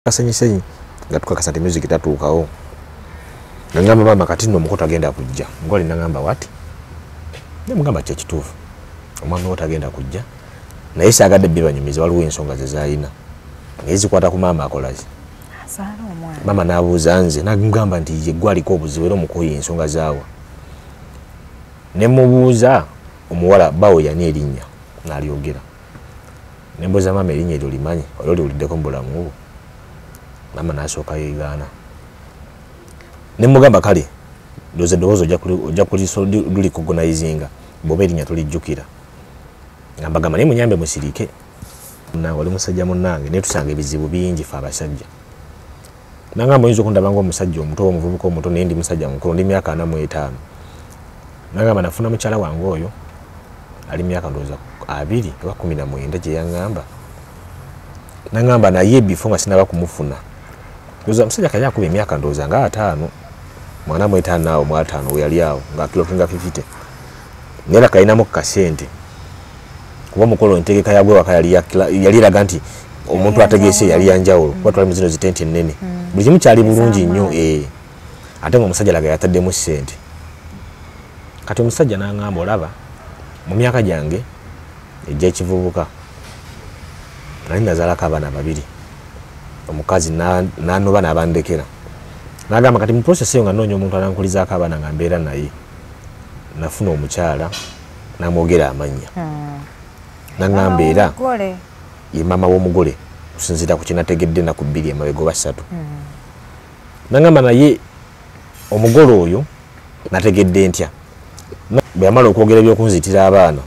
Kasenyi nga tukakasa te music tatuukawo. Nangamba mama kati nno omukoto agenda kujja. Ngoli nangamba what? Ne mugamba kye kituufu. Omwana wo tagenda kujja. Naye saagadde bibanyumiza waliwo ensonga ze zaalina. Ngezikwata ku mama akolazi. Asaala omwana. Mama n'abuuza nze nagamba nti ye gwaliko obuzibu era omukoye ensonga zaawa. Ne mubuuza omuwala bawo yani erinnya n'alyogera. Ne mbuuza mama erinnya eryo limanyi oyo liwuliddeko mu bulamu bwo. Mama nasooka yeegaana. Ne mugamba kale ndoze ddowooza ojja kulicognizinga bw'oba erinnya tolijjukira. Ngamba gamba naye munyambe musirike. Nange oli musajja munnange naye tusanga ebizibu bingi fe abasajja. Nangamba oyinza okundaba ng'omusajja omuto omuvubuka omuto naye ndi musajja mukulu ndi myaka 45. Nangamba nafuna mukyala wange oyo ali myaka ndowooza 2 oba 19 gye yaŋŋamba. Nangamba naye bifo nga sinaba kumufuna. Ndowooza musajja kali akuba emyaka ndowooza nga 5. Mwana mu 5 naawo mu 5 we yali awo ng'akilokinga 50. Naye kalinamu kasente. Kuba mukolo entegeka yagwe waka yali raga nti omuntu ategeese yali yanjawulo. Kuba twali mu zino zitenti ennene. Buli kimu kyali bulungi nnyo. Ate ng'omusajja laga yataddemu ssente. Kati omusajja n'aŋŋamba olaba mu myaka gyange ejja ekivubuka nali nazaalako abaana 2. Omukazi n'anoba n'abandekera. N'agamba kati mu process eyo nga nnoonya omuntu anankulizaako abaana nga mbeera naye. Nafuna omukyala n'amwogera amannya. N'aŋŋamba era ye maama w'omugole okusinziira ku kyenategedde ennaku 2 emabega oba 3. N'aŋŋamba naye omugole oyo nategedde ntya. Bwe yamala okwogera ebyokunzitira abaana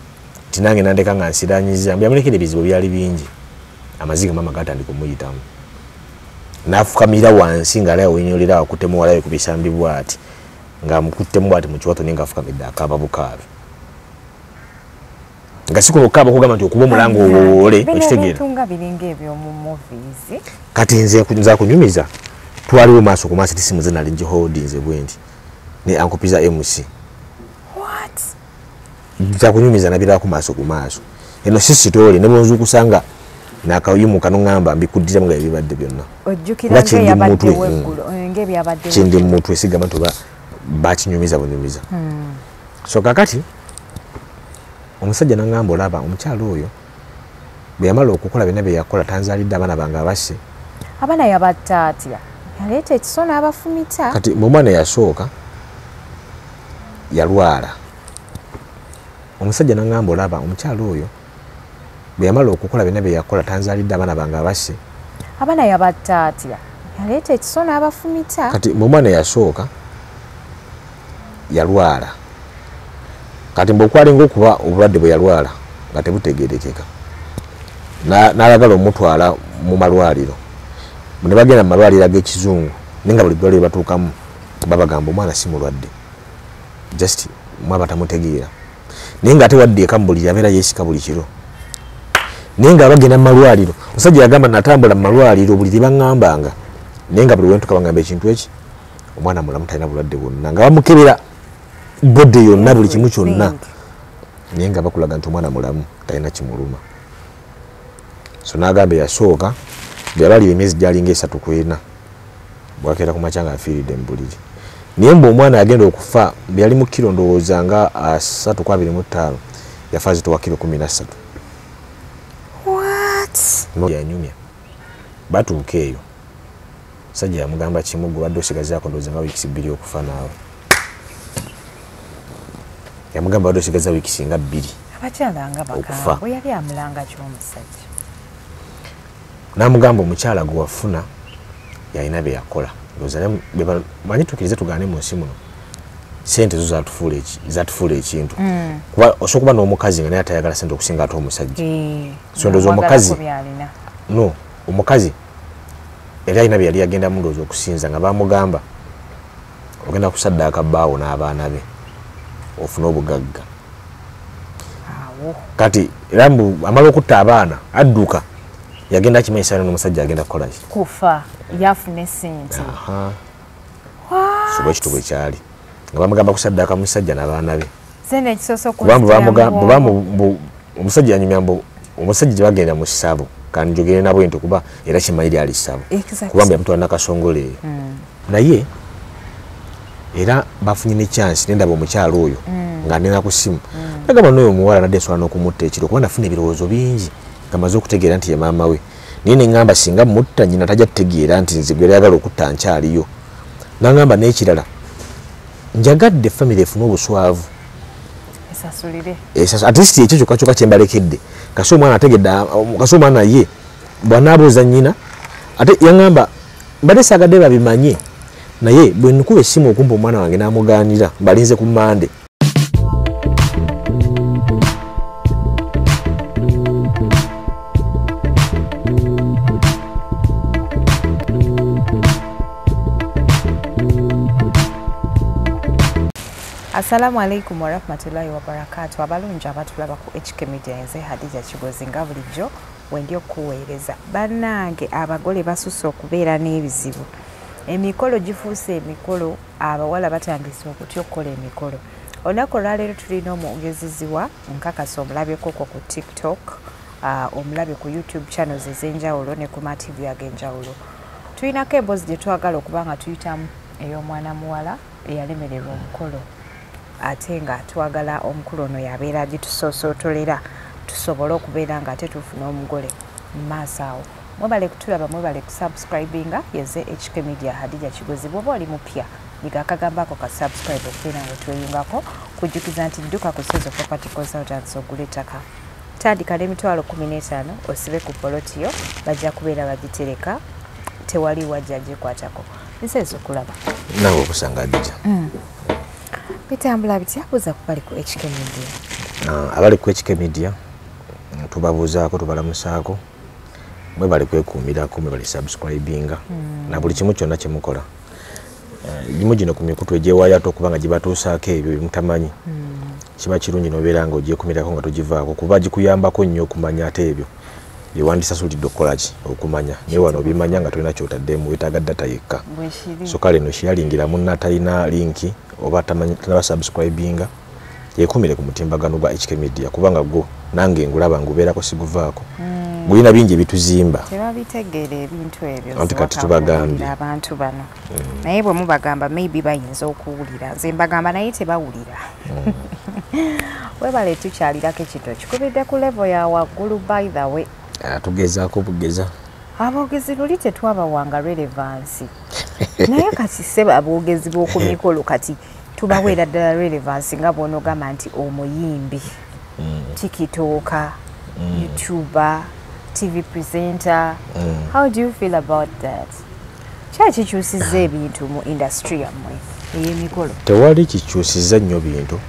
nti nange nandeka nga nsiraanyiza mbu yamulekera ebizibu byali bingi. Amaziga mama gatandika omuyitamu. N'afukamira wansi ng'ali awenyolera akutte muwala we ku bisambi bw'ati ng'amukuttemu bw'ati mu kiwato naye ng'afukamidde akaaba bukaabi. Nga si kuno okaaba okugamba nti okuba omulanga owoole okitegeera. Kati nze nza kunyumiza twaliwo maaso ku maaso tisimu ze nali ngiholdinze bwe nti ne ankupiza MC. Nza kunyumiza nabira ku maaso ku maaso. Eno si sitoli ne bonzu kusanga n'akayimuka n'oŋŋamba mbikuddira nga ebibadde byonna. Ojjukira ng'eyabadde weggulu ng'ebyabadde. Kindi mu mutwe sigamba nti bakinyumiza bunyumiza. So kakati omusajja n'aŋŋamba olaba omukyalo oyo bwe yamala okukola byonna bye yakola tanzaalidde abaana bange abasse. Abaana yabatta atya? Yaleeta ekiso n'abafumita. Kati mu mwana yasooka yalwala. Omusajja n'aŋŋamba olaba omukyalo oyo bwe yamala okukola byonna bye yakola tanzaalidde abaana bange abasse. Abaana yabatta atya? Yaleeta ekiso n'abafumita. Kati mu mwana yasooka yalwala. Kati mbokwalinga okuba obulwadde bwe yalwala nga tebutegeerekeka. N'alagala omutwala mu malwaliro. Ne bagenda mu malwaliro ag'ekizungu naye nga buli ddwaliro batuukamu babagamba omwana si mulwadde. Just mwaba tamutegeera. Naye ng'ate wadde eka mu buli yabeera yeesika buli kiro. Naye nga bagenda mu malwaliro omusajja yagamba natambula mu malwaliro buli libaŋŋambanga naye nga buli wentuka bagamba ekintu eki omwana mulamu talina bulwadde bwonna nga bamukebera bodde yonna buli kimu kyonna naye nga bakulaga nti omwana mulamu talina kimuluma. So n'agamba yasooka bwe yabalira emyezi gyalinga 3 ku 4 bwakeera ku makya nga afiiridde mu buliri. Naye mbu omwana yagenda okufa bwe yali mu kiro ndowooza nga 3.25 yafa azitowa kiro 13. Yanyumya batuuka eyo sajja yamugamba kimu gwe wadde osigazaako ndowooza nga wiikisi 2 okufa naawe. Yamugamba wadde osigaza wiikisi nga 2 abakyala nga bakaba bwe yali amulanga ky'omusajja. N'amugamba omukyala gwe wafuna yalina bye yakola. Manyi tukirize tugaane mu nsi muno sente zo zatufuula ekintu. Kuba osobola okuba n'omukazi nga naye atayagala sente okusinga ate omusajja. So ndowooza omukazi no omukazi era alina bye yali yagendamu ndowooza okusinza nga bamugamba ogenda kusaddaaka bbaawo n'abaana be ofune obugagga. Kati era mbu amala okutta abaana adduka yagenda akimanyisa n'omusajja agenda kukola ki? Kufa yafune sente. So bwekito bwe kyali nga bamugamba kusaddaaka musajja n'abaana be. Sente ekisoso omusajja yanyumya mbu omusajja gye bagenda mu kisabo kanjogere nabo ento kuba era kimayiri alisabo Exactly. kubanga mtu anakasongole naye era bafunye ne chance nendaba omukyalo oyo nga nena ku simu nagamba noyo omuwala nadde nswala n'okumutta ekiro kuba nafuna ebirowoozo bingi nga maze okutegeera nti ye maama we naye ne ŋŋamba singa mutta nyina tajja kutegeera nti nze gwe yagala okutta nkyaliyo n'aŋŋamba n'ekirala njagadde famire efune obuswavu at least ekyo kyokka kyokka kyembalekedde kasi omwana ategedde kasi omwana ye bw'anaabuuza nnyina ate yaŋŋamba mbadde saagadde babimanye naye bwe nkuba essimu okumpa omwana wange n'amugaanira mbalinze ku Mande. Assalamu alaikum wa rahmatullahi wa barakatuh. Abalungi abatulaba ku HK Media nze Hadija Kigozi nga bulijjo wendi okuweereza. Bannange abagole basusse okubeera n'ebizibu. Emikolo gifuuse emikolo abawala batandise okutya okukola emikolo. Olunaku olwaleero tulina omwogeziziwa nkakasa omulabyeko ku TikTok, omulabe ku YouTube channels ez'enjawulo ne ku TV ag'enjawulo. Tulinako emboozi gye twagala okuba nga tuyitamu ey'omwana muwala eyalemererwa omukolo. Ate nga twagala omukulu ono yabeera agitusosootolera tusobole okubeera nga ate tufuna omugole mu maaso awo. Mwebale kutulaba, mwebale kusubscribinga yeze HK Media Hadija Kigozi. Bw'oba oli mupya yiga akagambako ka subscribe okubeera nga tweyungako, kujjukiza nti dduka ku Sozo Property Consultants ogula ettaka. Tandika n'emitwalo 15 osibe ku polotiyo bajja kubeera bagitereka tewali wajja gikwatako. Nsezo kulaba nawe okusanga Hadija. Bitambula bitya buza kubali ku HK Media. Abali ku HK Media tubabuuzaako tubalamusaako mwebale kwekuumirako mwebale subscribinga na buli kimu kyonna kye mukola. Gimu gino ku mikutu egyewaayo ate okuba nga gibatuusaako ebyo bimutamanyi kiba kirungi n'obeera nga ogyekuumirako nga togivaako kuba gikuyambako nnyo okumanya ate ebyo bye wandisasulidde okukolaki okumanya naye wano obimanya nga tolina kyotaddemu weetaaga data yekka. So kale no sharingira munna atalina linki oba tanaba subscribinga yekuumire ku mutimbagano gwa HK Media kubanga gwo nange ngulaba ngubeerako siguvaako gulina bingi ebituzimba tebabitegeera ebintu ebyo anti kati tubagambye abantu bano naye bwe mubagamba maybe bayinza okuwulira nze mbagamba naye tebawulira. Webale tukyalirako ekito kikubidde ku level ya waggulu by the way. Tugezaako bugeza aboogezi luli tetwabawanga relevance naye kati seba aboogezi b'oku mikolo kati tubaweera ddala relevance nga bw'onogamba nti omuyimbi tikitooka YouTuber TV presenter. How do you feel about that? Kyaki kikyusizza ebintu mu industry yammwe ey'emikolo? Tewali kikyusizza nnyo bintu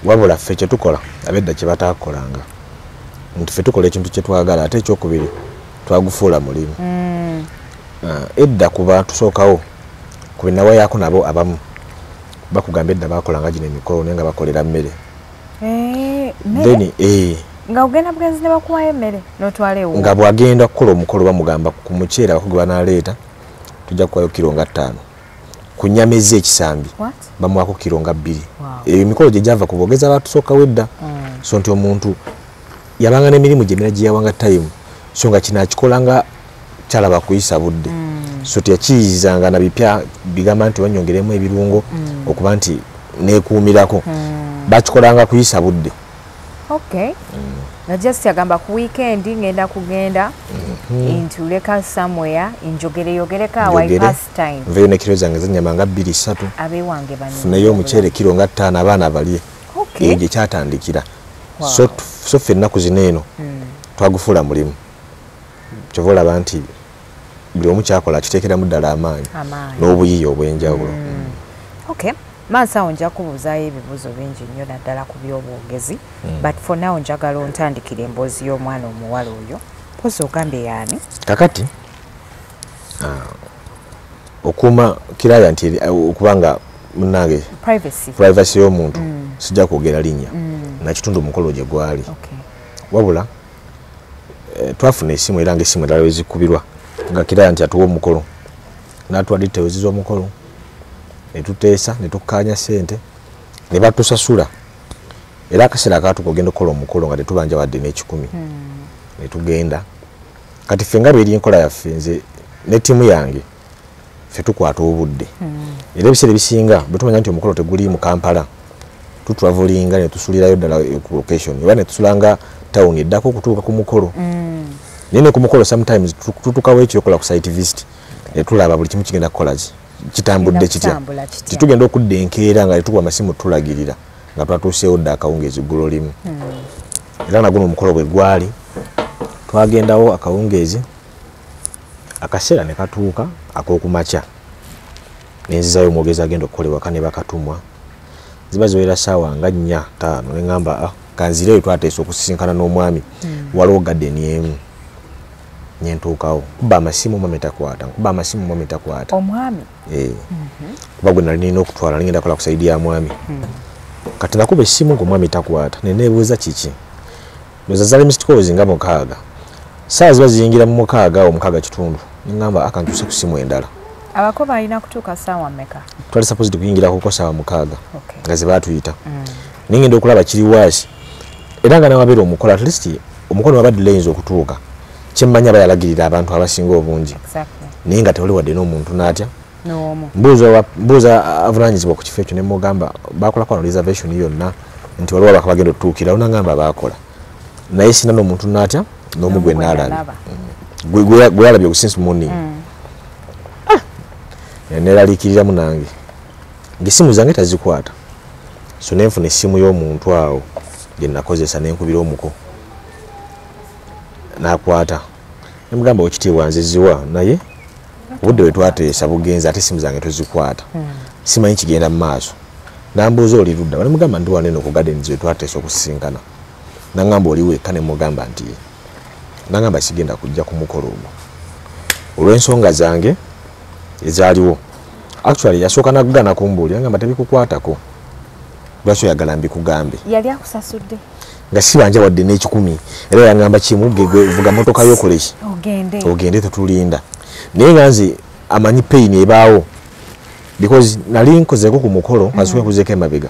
wabula ffe kye tukola abedda kye bataakolanga nti ffe tukola ekintu kye twagala ate ekyokubiri twagufuula mulimu. Edda kuba tusookawo ku binnawayaako nabo abamu bakugamba edda bakolanga gino emikolo naye nga bakolera mmere. Then nga ogenda bugenzi ne bakuwayo emmere n'otwala ewo nga bwagenda kukola omukolo bamugamba ku muceere abakugu banaaleeta tujja kuwayo kilo nga 5 ku nnyama ez'ekisambi bamuwako kilo nga 2. Eyo emikolo gye gyava ku boogezi abatusookawo edda. So nti omuntu yabanga n'emirimu gy'emira gye yawanga time so nga kino akikola nga kyalaba kuyisa budde. So teyakiyizanga na bipya bigamba nti banyongeremu ebirungo okuba nti neekuumirako bakikolanga kuyisa budde. Okay. Na just yagamba ku weekend ngenda kugenda intuleka somewhere injogereka away past time. Nveyo ne kilo zange z'ennyama nga 2-3 abe wange bani funayo omuceere kilo nga 5 abaana balye. Okay. Gye kyatandikira. So ffe ennaku zino eno twagufuula mulimu kyova olaba nti buli omu kyakola akiteekeramu ddala amaanyi n'obuyiiya obw'enjawulo. Okay. Mansawo nja kubuuzaayo ebibuuzo bingi nnyo naddala ku by'obwogezi but for now njagala ontandikira emboozi y'omwana omuwala oyo pozi ogambye yaani kakati okuuma kiraya nti okubanga munnange privacy y'omuntu sijja kwogera linnya nakitundu omukolo gye gwali wabula twafuna essimu era ng'essimu endala wezikubirwa nga kiraya nti atuwa omukolo n'atuwa details z'omukolo ne tuteesa ne tukkaanya ssente ne batusasula era akaseera akaatuka ogenda okukola omukolo nga tetubanja wadde n'ekikumi ne tugenda kati ffe nga bw'eri enkola yaffe nze ne ttiimu yange ffe tukwata obudde era ebiseera ebisinga bwe tumanya nti omukolo teguli mu Kampala tuturavelinga ne tusulirayo ddala ku location oba ne tusulanga town eddako okutuuka ku mukolo naye ne ku mukolo sometimes tutukawo ekyokola ku site visit ne tulaba buli kimu kigenda kukola kitambudde kitya titugenda okudda enkeera nga tukuba amasimu tulagirira nga twatuuseewo dda akawungeezi ggulo limu era naguno omukolo bwe gwali twagendawo akawungeezi akaseera ne katuuka ak'okumakya nenzizayo omwogezi agenda okukolebwa kane bakatumwa ziba ziwera ssaawa nga 4-5 ne ngamba kanzireyo twateesa okusisinkana n'omwami waliwo gadeni emu nyentuukawo kuba amasimu mwami takwata kuba amasimu mwami takwata omwami kuba gwe nali nina okutwala ningenda kola kusaidi ya mwami kati nakuba essimu ng'omwami takwata neneebuuza kiki ndoza zali missed calls nga 6 saa ziba ziyingira mu 6 kitundu ningamba akantuuse ku simu endala abako balina kutuuka ssaawa mmeka twali supposed kuyingira kuko ssaawa 6 nga ze baatuyita ningenda okulaba kiri waasi era nga nawabeera omukola at least omukono wabadde layinza okutuuka kyemmanya bayalagirira abantu abasinga obungi naye nga tewali wadde n'omuntu n'atya mbuuza avunanyizibwa ku kifo ekyo ne mugamba bakolako wano reservation yonna nti waliwo abaka bagenda otutuukira onangamba baakola naye sina n'omuntu n'atya n'omu gwe naalaba gwe yalabye ku since morning neraliikiriramu nange ng'essimu zange tazikwata so nenfuna essimu y'omuntu awo gye nakozesa nenkubira omuko nakwata nemugamba ekitiibwa nziziwa naye obudde bwe twateesa bugenzi ate essimu zange tozikwata simanyi kigenda mu maaso nambuuza oli ludda banemugamba ndi wanene okugadeni zwe twateesa okusisinkana nangamba oli wekka nemugamba nti nangamba sigenda kujja ku mukolo ogwo olw'ensonga zange ezaaliwo actually yasooka nagana kumbuulira ngamba tebikukwatako lwaki oyagala mbikugambe yali akusasudde nga sibanja wadde n'ekikumi era yangamba kimu gwe vuga motoka y'okoleki ogende tetulinda naye nga nze amanyi pain ebaawo because nali nkozeeko ku mukolo asuka kuzeeko emabega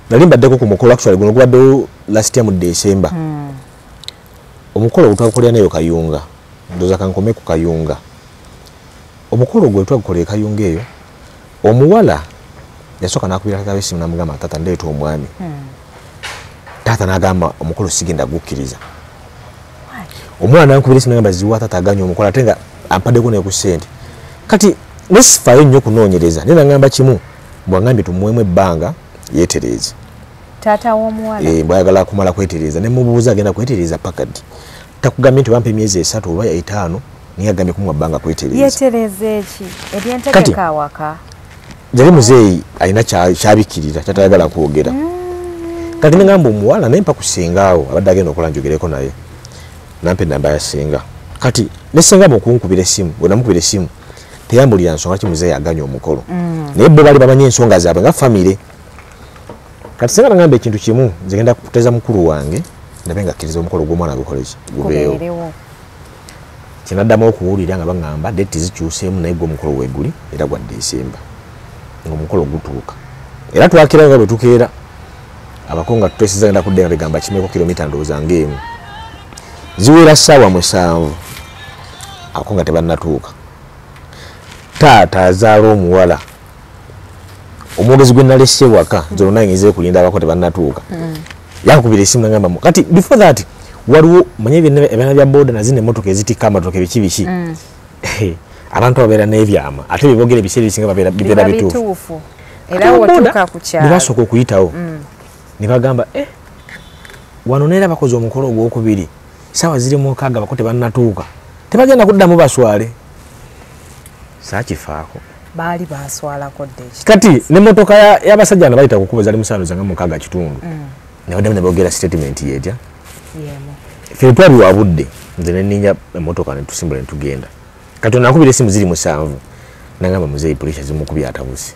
nali mbaddeko ku mukolo actually guno gwaddewo last year mu December omukolo gutwakukolera nayo Kayunga ndoza kankome ku Kayunga omukolo gwe twakukolera Kayunga eyo omuwala yasooka nakubira tata wesimu namugamba tata ndeeta omwami tata nagamba omukolo sigenda gukkiriza omwana nankubira esimu nagamba ziwa tata aganya omukolo ate nga ampaddeko ne ku ssente kati nesifaayo nnyo okunoonyereza naye nagamba kimu bwangambye tumuwemu ebbanga yeetereeze tata w'omuwala bwayagala kumala kwetereeza ne mubuuza agenda kwetereeza paka ddi takugambye nti wampa emyezi 3 oba 5 niye agambye kumuwa bbanga kwetereeza yeetereeza eki ebyentegeka awaka jali muzeeyi alina kyabikkirira kyatayagala kwogera kati nengamba omuwala naye mpa kusengaawo abadde agenda okola njogereko naye nampa enamba ya senga kati nesengamba okunkubira essimu bwe namukubira essimu teyambulira nsonga ki muzeeyi aganya omukolo naye bo bali bamanyi ensonga zaabwe nga famire kati senga nagamba ekintu kimu nze genda kuteeza mukulu wange ndabe nga akkiriza omukolo gw'omwana gukoleki gubeewo kyenaddamu okuwulira nga baŋŋamba deeti zikyuseemu naye gwe omukolo weeguli era gwa December ng'omukolo gutuuka era twakira nga bwe tukeera abako nga tutwesiza genda kuddenga begamba kimeko kilomita ndowooza ng'emu ziwera ssaawa 7 abako nga tebannatuuka taata azaala omuwala omwogezi gwe nalesse waka zolo nange nzire kulinda abako tebannatuuka yankubira essimu nagamba kati before that waliwo manye ebyana bya boda nazina emmotoka ezitikka amatoka ebiki abantu babeera n'ebyama ate bebogera ebiseera ebisinga bibeera bituufu era wotuuka ku kyalo nebasooka okuyitawo ne bagamba wano neera bakoze omukolo ogwokubiri saawa ziri mu 6 bako tebannatuuka tebagenda kuddamu baswale saakifaako baali baswalako dde kati n'emmotoka y'abasajja bayita kukuba zali musaano zanga mu 6 kitundu nebaddamu ne boogera statement yetya ffe twali wa budde nze neninnya emmotoka ne tusimbula ne tugenda kati onakubira essimu ziri 7 nagamba muzeeyi pulisha zimukubye atabusi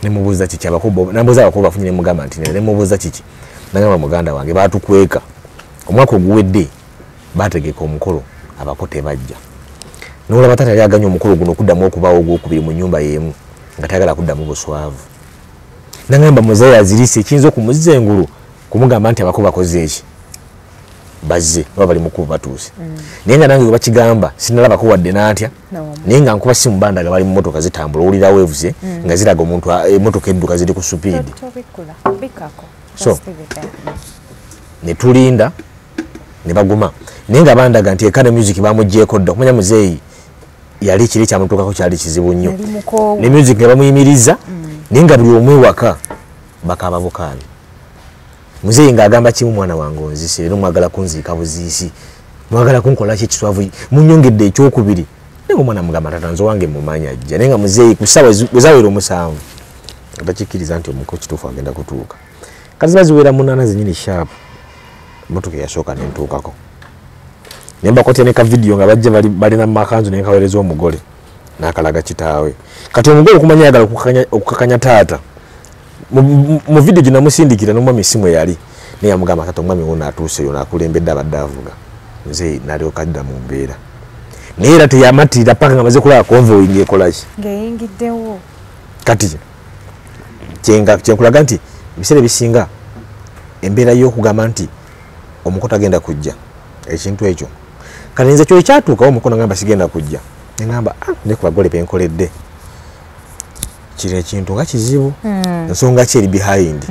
nemubuuza kiki abakubo nambuuza abakubo bafunye nemugamba nti nemubuuza kiki nagamba muganda wange baatukweka omwaka oguwedde baategeka omukolo abako tebajja nolaba taata yali aganya omukolo guno okuddamu okubaawo ogwokubiri mu nnyumba y'emu nga tayagala kuddamu buswavu nagamba muzeeyi aziriise ekiyinza okumuzza engulu kumugamba nti abako bakoze eki bazze baba bali mukuba batuuse naye nga nange bakigamba sinalaba ko wadde natya naye nga nkuba simu bandaga bali mu motoka zitambula owulira weevuze nga ziraga omuntu emotoka edduka ziri ku supiidi so ne tulinda ne baguma naye nga bandaga nti ekana music bamugyeko dda okumanya muzeeyi yali kiri kyamutuukako kyali kizibu nnyo ne music nga bamuyimiriza naye nga buli omu ewaka bakaba bukaali muzeeyi ng'agamba kimu mwana wange onzise era mwagala kunziika buziisi mwagala kunkola ki ekiswavu munyongedde ekyokubiri naye omwana mugamba tata nze wange mumanya ajja naye nga muzeeyi ku ssaawa ezawera 7 takikkiriza nti omuko kituufu agenda kutuuka kati ziba ziwera 8 zenyini sharp motoka yasooka nentuukako naye mbakotya ne ka vidiyo nga bajja balina mumakanzu naye kaweereza omugole n'akalaga kitaawe kati omugole okumanya ayagala okukakanya taata mu vidiyo gye namusindikira n'omwami simu eyali naye yamugamba tata omwami wo naatuuseyo nakulembedde abadde avuga nze n'alyoka adda mu mbeera naye era teyamatirira paka nga maze kulaba convoy ng'ekolaki ng'eyingiddewo kati kyenkulaga nti ebiseera ebisinga embeera y'okugamba nti omuko tagenda kujja ekintu ekyo kati nze kyo ekyatuukawo omukono ngamba sigenda kujja nengamba ne ku bagole penkoledde kiri ekintu nga kizibu ensonga ki eri behind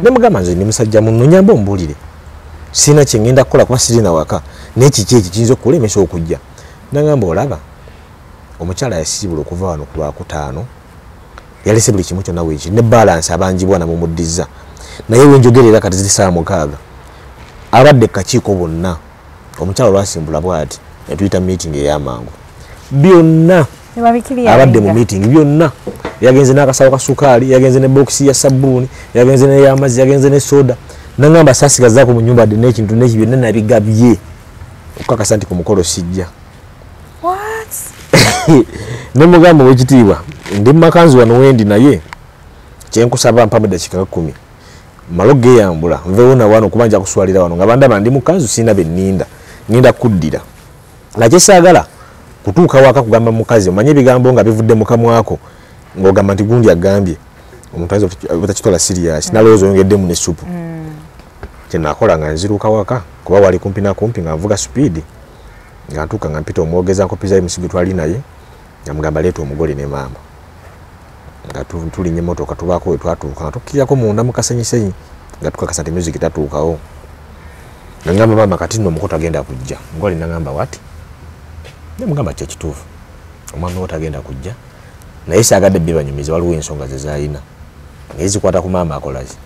nemugamba nze ndi musajja muno nyamba ombulire sina kye ngenda kukola kuba sirina waka n'ekiki eki kiyinza okukulemesa okujja nagamba olaba omukyala yasibula okuva wano ku Lwakutaano yalese buli kimu kyonna weeki ne balance abanjibwa namumuddiza naye wenjogerera kati ziri saa 6 abadde kakiiko bonna omukyala olwasimbula bwati netuyita meeting ey'amangu byonna abadde mu meeting byonna yagenze n'akasawo ka sukaali yagenze ne box ya sabbuuni yagenze n'ey'amazzi yagenze ne soda nangamba saasigazaako mu nyumba adde n'ekintu n'eki byonna nabigabye okukakasa nti ku mukolo sijja nemugamba wekitiibwa ndi mumakanzu wano wendi naye kyenkusaba mpamu eddakiika 10 malo geeyambula nveewo nawano okuba nja kuswalira wano nga bandaba ndi mukanzu sina benninda ninda kuddira nakyesaagala kutuuka waka kugamba mukazi omanye ebigambo nga bivudde mukamwako ng'ogamba nti gundi agambye omuntu ayinza obutakitola serious nalowooza oyongeddemu ne supu kyenakola nga nziruka waka kuba wali kumpi na kumpi nga nvuga supiidi nga ntuuka nga mpita omwogeza nkopiza emusigo twali naye nga mugamba leeta omugole ne maama nga tulinnya emmotoka tubaako we twatuuka nga tukkirako munda mu kasenyisenyi nga tukakasa nti music tatuukawo nangamba maama kati nno omuko tagenda kujja omugole nagamba wati nemugamba kyekituufu omwami wo tagenda kujja naye saagadde bye banyumiza waliwo ensonga ze zaalina naye zikwata ku maama akolaki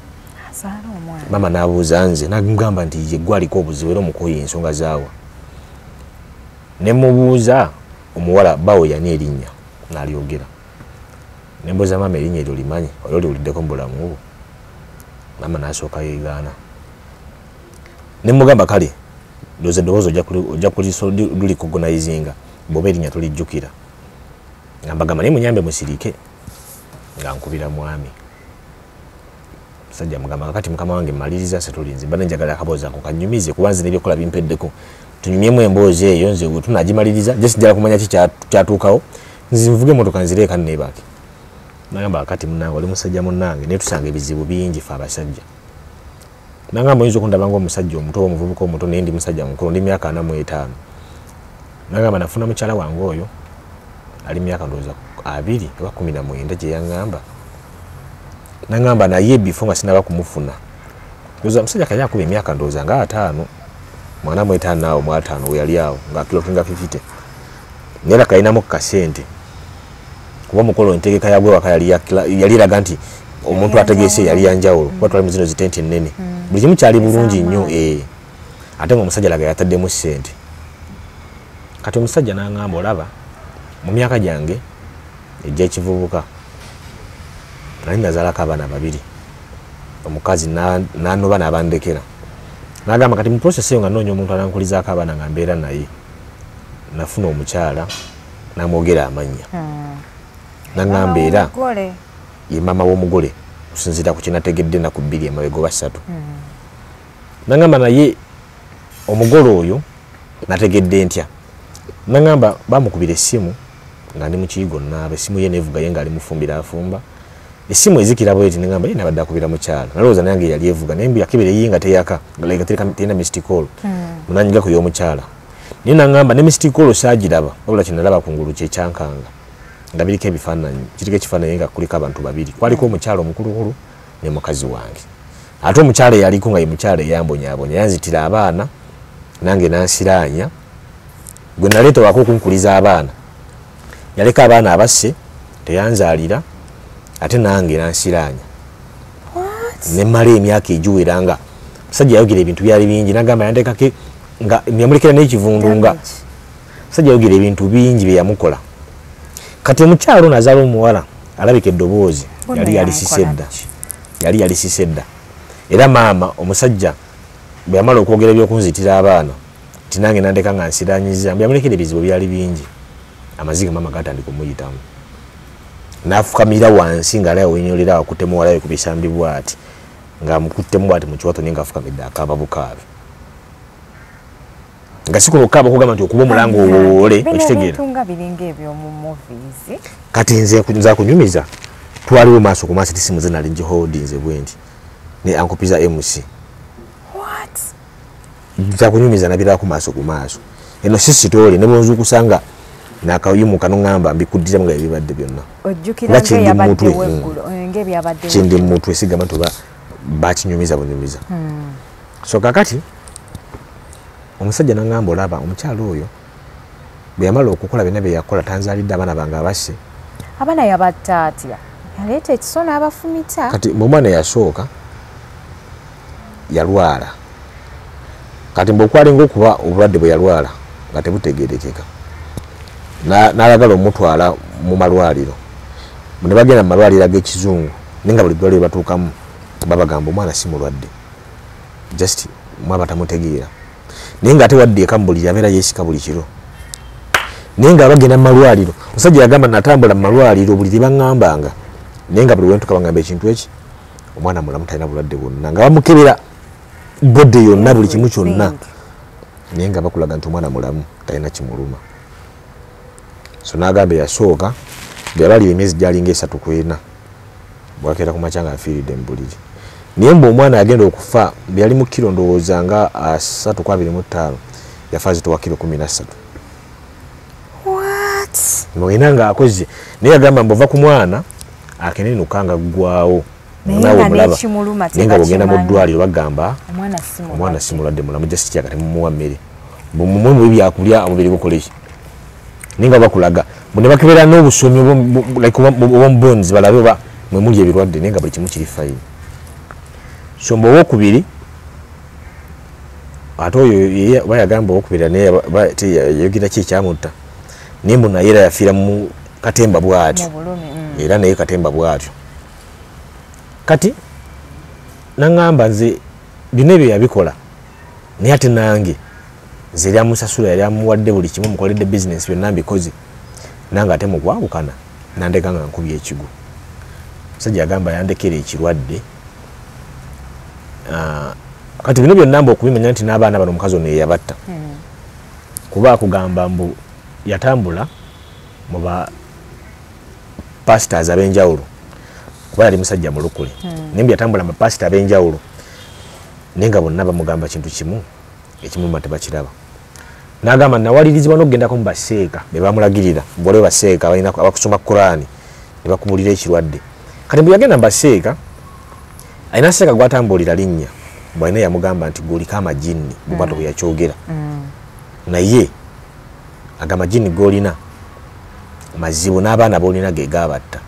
maama n'abuuza nze nagamba nti ye gwaliko obuzibu era omukoye ensonga zaawa nemubuuza omuwala bawo yani erinnya n'alyogera nembuuza maama erinnya eryo limanyi oyo liwuliddeko mu bulamu bwo maama n'asooka yeegaana nemugamba kale ndoza eddoboozi ojja kulikogonayizinga bw'oba erinnya tolijjukira nga mbagamba naye munyambe musirike nga nkubira mwami musajja mugamba kakati mukama wange mmaliriza se tulinze mba nenjagala akaboozi ako kanyumize kuba nze n'ebyokola bimpeddeko tunyumyemu emboozi eyo nze tunagimaliriza je sijjala kumanya ki kyatuukawo nze nvuge emotoka nzireeka nebaake nagamba kakati munange oli musajja munnange naye tusanga ebizibu bingi fe abasajja nangamba oyinza okundaba ng'omusajja omuto oba omuvubuka omuto naye ndi musajja mukulu ndi myaka 45 nagamba nafuna mukyala wange oyo ali myaka ndowooza 20 oba 19 gye yaŋŋamba nagamba naye bifo nga sinaba kumufuna ndowooza musajja kali akuba emyaka ndowooza nga 5 mwana mu 5 awo mu 5 we yali awo ng'akilokinga 50 naye era kalinamu kasente kuba omukolo entegeka yagwe waka yali eraga nti omuntu ategeese yali yanjawulo kuba twali mu zino zitenti ennene buli kimu kyali bulungi nnyo ate ng'omusajja laga yataddemu ssente kati omusajja n'aŋŋamba olaba mu myaka gyange egy'ekivubuka nali nazaalako abaana 2 omukazi n'anoba n'abandekera n'agamba kati mu process eyo nga noonya omuntu anankulizaako abaana nga mbeera naye nafuna omukyala n'amwogera amannya n'aŋŋamba era ye maama w'omugole okusinziira ku kyenategedde ennaku 2 emabega oba 3 n'aŋŋamba naye omugole oyo nategedde ntya n'aŋŋamba bamukubira essimu nga ndi mu kiyigo naaba essimu ye neevugaye ng'ali mufumbira afumba esimu ezikira bweti ngamba ina badda kubira mukyala nalooza nange yali evuga nembi yakibere yinga teyaka like tena missed call munanyiga ku y'omukyala nina ngamba ne missed call saagiraba wabula kinalaba kungulu kye kyankanga ndabiriko ebifaananyi kiriko ekifaananyi nga kuliko abantu babiri kwaliko omukyala omukulukulu ne mukazi wange ate omukyala yaliko nga ye mukyala eyambonyabonya yanzitira abaana nange nansiraanya gwe naleeta wako okunkuliza abaana yaleka abaana abasse teyanzaalira ate nange nansiraanya ne mala emyaka egiwera nga musajja yayogera ebintu byali bingi nagamba yandekake nga yamulekera n'ekivundu nga musajja yayogera ebintu bingi bye yamukola kati omukyalo nazaala omuwala alabika eddoboozi yali yalisise dda era maama omusajja bwe yamala okwogera ebyokunzitira abaana tinange nandeka nga nsiraanyiza byamulekera ebizibu byali bingi amaziga maama gatandika omuyitamu nafukamira wansi ng'alayo wenyolera akutte muwala we ku bisambi bw'ati ng'amukuttemu bw'ati mu kiwato naye ng'afukamidde akaaba bukaabi nga si kuno okaaba okugamba nti okuba omulango owoole okitegeera kati nze kunyumiza twaliwo maaso ku maaso tisimu ze nali ngiholdinze bwe nti ne ankupiza MC nza kunyumiza nabiraba ku maaso eno si sitoole ne bwonza okusanga nakayimuka nongamba mbikuddiramu nga ebibadde byonna kindi mutwe esigama nti bakinyumiza bunyumiza so kakati omusajja nangamba olaba omukyalo oyo bwe yamala okukola byonna bye yakola tanzaalidde abaana bange abasse abaana yabatta atya yaleeta ekiso n'abafumita kati omwana yasooka yalwala kati mbokwalinga okuba obulwadde bwe yalwala nga tebutegeerekeka n'alagala omutwala mu malwaliro ne bagenda mu malwaliro ag'ekizungu naye nga buli ddwaliro batuukamu babagamba omwana si mulwadde just mwaba tamutegeera naye nga ate wadde eka mu buli yabeera yeesika buli kiro naye nga bagenda mu malwaliro omusajja yagamba natambula mu malwaliro buli tebaŋŋambanga naye nga buli wentuka bagamba ekintu eki omwana mulamu talina bulwadde bwonna nga bamukebera bodde yonna buli kimu kyonna naye nga bakulaga nti omwana mulamu talina kimuluma so nagamba yasooka byabalira emyezi gyalinga 3-4 bwakeera ku makya nga afiiridde mu buliri naye mbu omwana yagenda okufa yali mu kiro ndowooza nga 3.25 yafa azitowa kiro 13 mwina nga akoze naye yagamba mbova ku mwana akenenuka nga ggwawo naye nga bwogenda mu ddwaliro bagamba omwana si mulwadde mulamu just kyakati mumuwa mmere mumwe byakulya omubiri gukoleki naye nga bakulaga bwe bakebera n'obusomi obwomubonzi balabe oba mwe muli ebirwadde naye nga buli kimu kiri fayini so mbu owokubiri ate oyo bayagamba owokubiri naye yayogera ki ekyamutta naye mbu naye era yafiira mu katemba bw'atyo era naye katemba bw'atyo kati naŋŋamba nze byonna ebyo yabikola naye ate nange nze eryamusasula yali amuwadde buli kimu mukoledde bizinesi byonna mbikoze nange ate mukwawukana nandeka nga nkubye ekigo musajja yagamba yandekera ekirwadde kati bino byonna mbu okubimanya nti n'abaana bano omukazi ono yeyabatta kuba akugamba mbu yatambula mu ba pastors ab'enjawulo kuba yali musajja mulukule naye mbu yatambula mu bapasita ab'enjawulo naye nga bonna bamugamba kintu kimu ekimuluma tebakiraba n'agamba nawalirizibwa n'okugendako mu baseeka be bamulagirira bwaliwo baseeka abakusoma Kurani ne bakubulira ekirwadde kati bwe yagenda mu baseeka alina seeka gwatambulira linnya bwalina yamugamba nti gwoliko amajini bubato bwe yakyogera naye aga amajini g'olina mazibu n'abaana b'olina ge gaabatta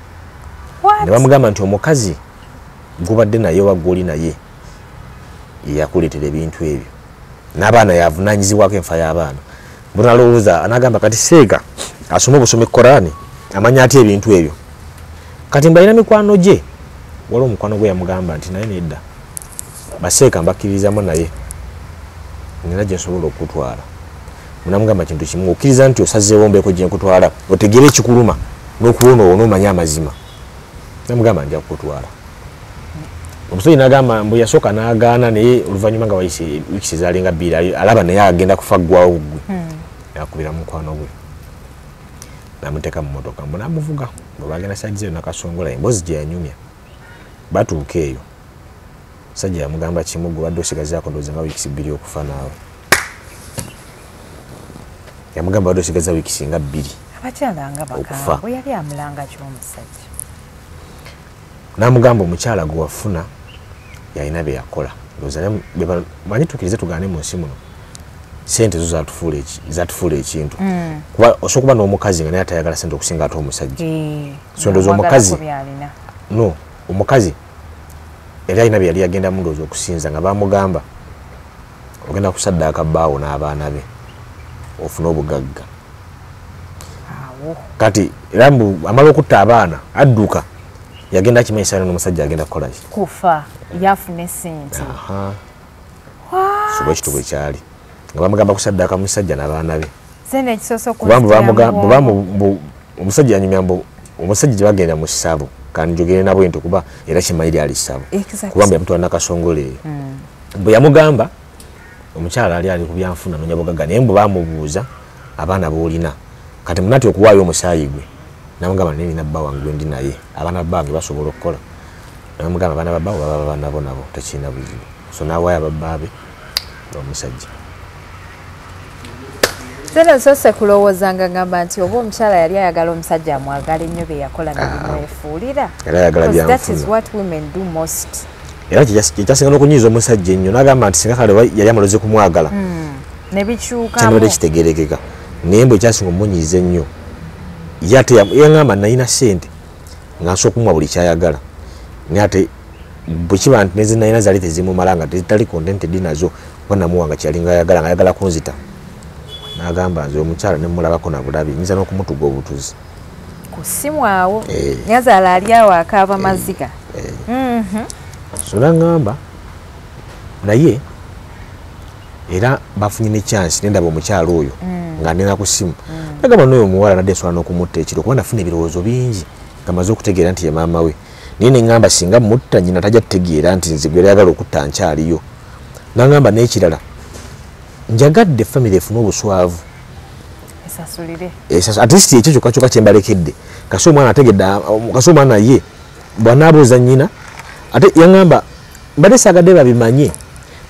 ne bamugamba nti omukazi gubadde naye oba gw'oli naye yakuleetera ebintu ebyo n'abaana yavunaanyizibwako enfa y'abaana bunalowooza anagamba kati seeka asoma obusomi Korani amanya atya ebintu ebyo kati mbalina mikwano gye waliwo omukwano gwe yamugamba nti naye nedda baseeka mbakkiririzamu naye nina gye nsobola okutwala munamugamba kintu kimu okkiriza nti osazeewo mbeeko gye nkutwala otegeere ekikuluma n'okuwona olwo n'omanya amazima namugamba nja kukutwala omusajja n'agamba mbu yasooka n'agaana naye oluvannyuma nga wayise wiiki zaalinga bbiri alaba naye agenda kufa ggwawo gwe yakubira mukwano gwe namuteeka mu motoka mbu namuvuga bwe bagenda sagizeyo nakasongola emboozi gye yanyumya batuuka eyo sajja yamugamba kimu gwe wadde osigazaako ndowooza nga wiikisi 2 okufa naawe yamugamba wadde osigaza wiikisi nga 2 abakyala nga bakambwe yali amulanga ky'omusajja n'amugamba omukyala gwe wafuna yalina bye yakola ndowooza manyi tukirize tugaane mu nsi muno sente zo zatufuula ekintu kuba osobola okuba n'omukazi nga naye atayagala sente okusinga ate omusajja so ndowooza omukazi no omukazi yali alina bye yali yagenda mu ndowooza okusinza nga bamugamba ogenda kusaddaaka bbaawo n'abaana be ofune obugagga kati era amala okutta abaana adduka yagenda akimanyisa n'omusajja agenda kukolaki kufa yafune sente soba ekituko ekyali nga bamugamba kusaddaaka musajja n'abaana be sente ekisoso omusajja yanyumya mbu omusajja gye bagenda mu ssabo kanjogere nabwe nti kuba era kimanyi lyali ssabo kubanga yamutwala nakasongole eyo bwe yamugamba omukyala ali ku byanfuna nonya bugagga naye mbu bamubuuza abaana boolina kati munati okuwaayo omusaayi gwe namugamba naye nina bba wange ndi naye abaana bange basobola okukola namugamba abaana babbawo baba babanabo nabo tekirina buzibu so nawaayo ababbaabe omusajja sene sose kulowoozanga ngamba nti oba omukyala yali ayagala omusajja amwagala ennyo bye yakola nebimwefuulira era kyekyasinga n'okunyiiza omusajja ennyo n'agamba nti singa kale yali amaloze kumwagala nebikyukamu kitegerekeka naye mbwe ekyasinga omunyiiza ennyo ye ate yaŋŋamba nalina ssente nga nsobola okumuwa buli kyayagala naye ate bwe kiba nti nezi nalina zaali tezimumala nga tezitali contented nazo kuba namuwa nga kyalinga ayagala nga ayagala kunzita n'agamba nze omukyala ne mmulabako na bulabi nyinza n'okumutuga obutuzi ku ssimu awo nyazaala ali awo akaaba maziga so n'aŋŋamba naye era bafunye ne chance nendaba omukyala oyo nga nena ku ssimu nagamba n'oyo omuwala nadde nsobola n'okumutta ekiro kuba nafuna ebirowoozo bingi nga maze okutegeera nti ye maama we naye ne ŋŋamba singa mutta nyina tajja tutegeera nti nze gwe yagala okutta nkyaliyo n'aŋŋamba n'ekirala njagadde family efune obuswavu atleast ekyo kyokka kyokka kyembalekedde kasi omwana ategedde kasi omwana ye bwanaabuuza nnyina ate yaŋŋamba mbadde saagadde babimanye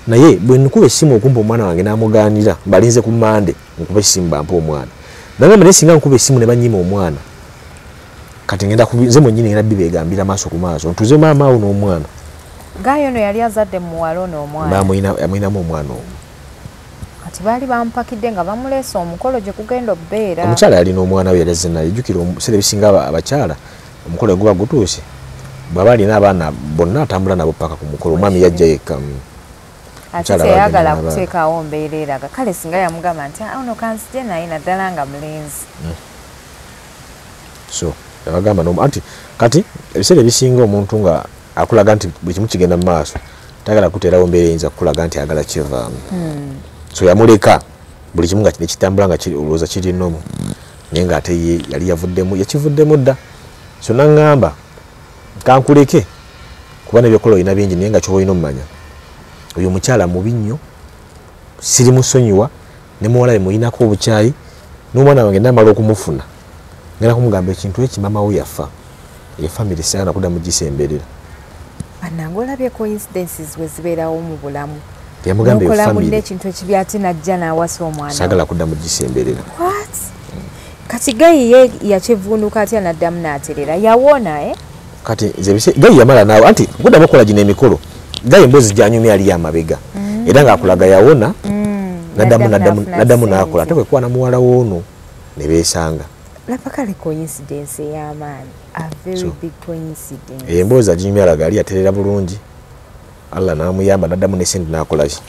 naye bwe nkuba essimu okumpa omwana wange n'amugaanira balinze ku Mande nkuba essimu bampa omwana nagamba naye singa nkuba essimu ne banyima omwana kati ngenda nze mwennyini ngenda bibegambira maaso ku maaso ntuze maama awo n'omwana Gayo no yali azadde muwala n'omwana amuyinamu omwana omu kati baali bampakidde nga bamuleesa omukolo gye kugenda obbeera omukyala yalina omwana we yalaze naye jjukira omusere ebisinga abakyala omukolo guba gutuuse bw'aba alina abaana bonna atambula nabo paka ku mukolo omwami yajja yekka ate teyagala kuteekawo mbeera eraga kale singa yamugamba nti ono kanzije naye naddala nga mulenzi so yabagamba anti kati ebiseera ebisinga omuntu nga akulaga nti buli kimu kigenda mu maaso tayagala kuteerawo mbeera eyinza kukulaga nti ayagala kyevaamu so yamuleka buli kimu nga nekitambula nga olowooza kiri nomu naye ng'ate ye yali yakivuddemu dda so naŋŋamba kankuleke kuba nebyokola olina bingi naye nga kyoba olina omumanya oyo omukyala mubi nnyo siri musonyiwa ne muwala we mulinako obukyayi n'omwana wange namala okumufuna ngenda kumugamba ekintu eki maama we yafa ye family saana kudda mugisemberera bannange olabye coincidences bwe zibeerawo mu bulamu yamugamba nokola munne ekintu ekibi ate najja n'awasa omwana saagala kudda mugisemberera kati Gayi ye yakivunduka atya n'addamu n'aterera yawona kati Gayi yamala naawe anti kuddamu okukola gino emikolo Gayi mbozi gyanyumya ali amabega era ng'akulaga yawona naddamu n'akola ate kwekuba na muwala woono ne beesanga laba kale coincidence ey'amaanyi a very big coincidence emboozi aginyumya alaga ali yaterera bulungi Allah n'amuyamba naddamu n'esente n'akolaki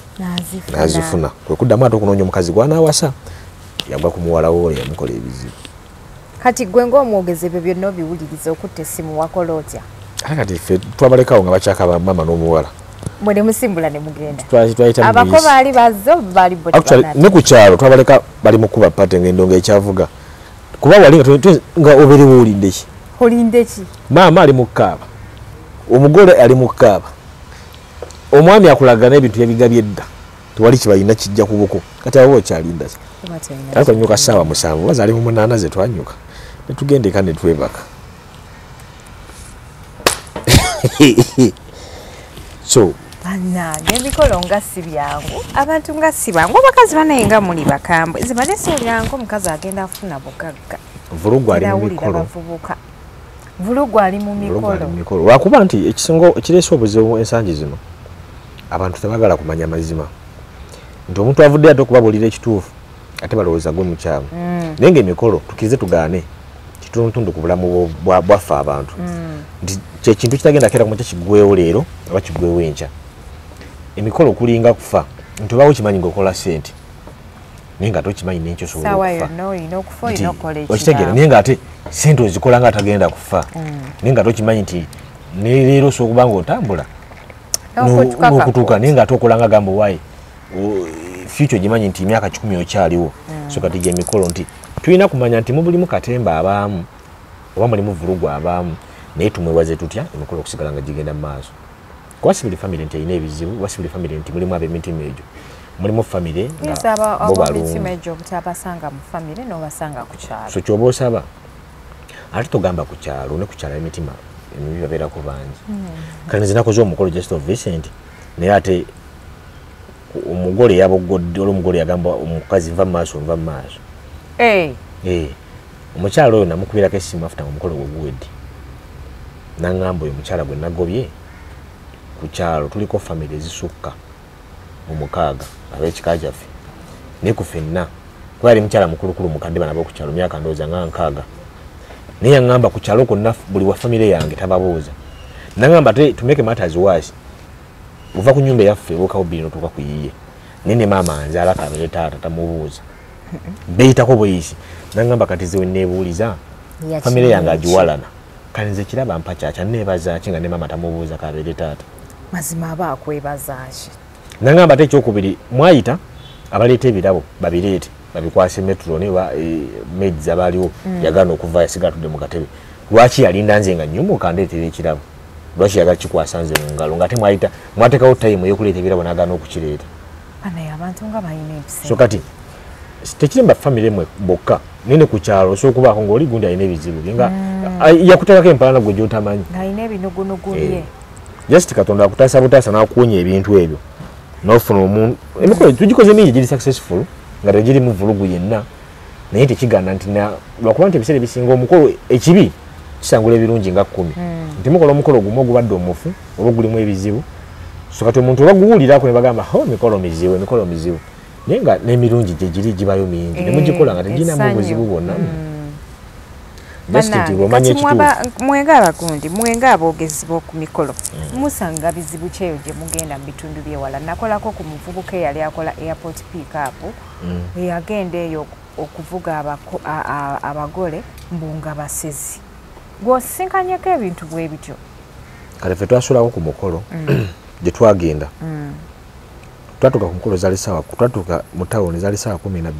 n'azifuna kwe kuddamu ate okunoonya omukazi gw'anaawasa yagwa ku muwala wo yamukola ebizibu kati gwe ng'omwogezi ebyo byonna obiwuliriza okutta essimu wakola otya kati ffe twabalekawo nga bakyaka bamama n'omuwala mwene musimbula ne mugenda twayita abako baali bazze baali ne ku kyalo twabaleka bali mu kuba pate ng'endonga ekyavuga kuba wali nga oberewo olinde ki olinde ki maama ali mu kkaaba omugole ali mu kkaaba omwami akulaga n'ebintu ebigabye edda tewali kibalina kijja ku buko kati abo okyalinda ki twanyuka ssaawa 7 bazaali mu 8 ze twanyuka ne tugenda eka ne twebaka So bannange emikolo nga si byangu abantu nga si bangu abakazi banaye nga muli bakambwe zibadde siwuliranga omukazi agenda afuna bugagga vulugu ali mu mikolo vulugu ali mu mikolo lwakuba nti ekisingo ekireese obuzibu ensangi zino abantu tebagala kumanya mazima nti omuntu avudde ate okubabuulira ekituufu ate balowooza gwe mukyamu naye ng'emikolo tukirize tugaane kitundutundu ku bulamu bwaffe abantu nti kyekintu kitagenda kera kumakya kiggwewo leero oba kiggwewo enkya emikolo kulinga kufa nti obawo kimanyi ng'okola ssente naye nga tokimanyi n'enkyo osobola okufa okitegeera naye nga ate ssente ozikola nga atagenda kufa naye nga tokimanyi nti neleero osobola okuba ng'otambula n'okutuuka naye nga ate okola nga gamba owaayi future gimanyi nti emyaka 10 okyaliwo so kati gy'emikolo nti tulina kumanya nti mubulimu katemba abaamu oba mulimu vulugu abaamu naye tumwewaze tutya emikolo okusigala nga gigenda mu maaso kuba sibuli famire nti erina ebizibu oba sibuli famire nti mulimu ab'emitima egyo mulimu famire nga bo balungi so kyoba osaba ate togamba ku kyalo ne ku kyalo emitima emibi babeerako bangi kale nze nakoze omukolo just of Vincent naye ate omugole yabogodde olw'omugole yagamba omukazi nva mu maaso omukyalo oyo namukubirako essimu afuta nga omukolo gwe guwedde naŋŋamba oyo omukyala gwe nagobye ku kyalo tuliko famire ezisukka mu 6 ab'ekika kyaffe naye ku ffenna kuba yali mukyala mukulukulu mukadde bana b'oku kyalo myaka ndowooza nga 6 naye yaŋŋamba ku kyalo konna buli wa famire yange tababuuza naŋŋamba to make matters worse uva ku nyumba yaffe wokawo bbiri notuuka ku yiye naye ne maama anzaala kabere taata tamubuuza beyitako bweyisi naŋŋamba kati ze wenneebuuliza famire yange agiwalana kale nze kiraba mpacaaca neebaza ki nga ne maama tamubuuza kabere taata mazima aba akwebaza ki naŋŋamba ate ekyokubiri mwayita abaleeta ebirabo babireete babikwase metro ne maids abaaliwo yagaana okuva yasigala tudde mu katebe lwaki yalinda nze nga nnyumuka ndeetera ekirabo lwaki yagala kikwasa nze mu ngalo ng'ate mwayita mwateekawo tayimu ey'okuleeta ebirabo n'agaana okukireeta naye abantu nga balina empisa so kati tekiremba famire mwe bokka nene ku kyalo osobola okubaako ng'oli gundi alina ebizibu bye nga yakuteekako empalana gwe gy'otamanyi ng'alina ebinugunugu bye just katonda akutaasa butaasa n'akuwonya ebintu ebyo n'ofuna omuntu emikolo tugikoze mingi giri successful nga tegirimu vulugu yenna naye tekigaana nti lwakuba nti ebiseera ebisinga omukolo ekibi kisangula ebirungi nga 10 nti mukola omukolo gumu ogubadde omufu oba gulimu ebizibu so kati omuntu oba guwulirako ne bagamba emikolo mizibu naye nga n'emirungi gye giri gibayo mingi ne mugikola nga tegirinamu obuzibu bwonna mwenga abagundi mwenga aboogezi b'oku mikolo musanga bizibu kyeyo gye mugenda mu bitundu by'ewala nakolako ku muvubuka eyali akola airport pick up eyagenda eyo okuvuga abagole mbunga basezi gw'osisinkanyeko ebintu bwe bityo kale ffe twasulako ku mukolo gye twagenda twatuuka ku mukolo twatuuka mu tawuni zaali ssaawa 12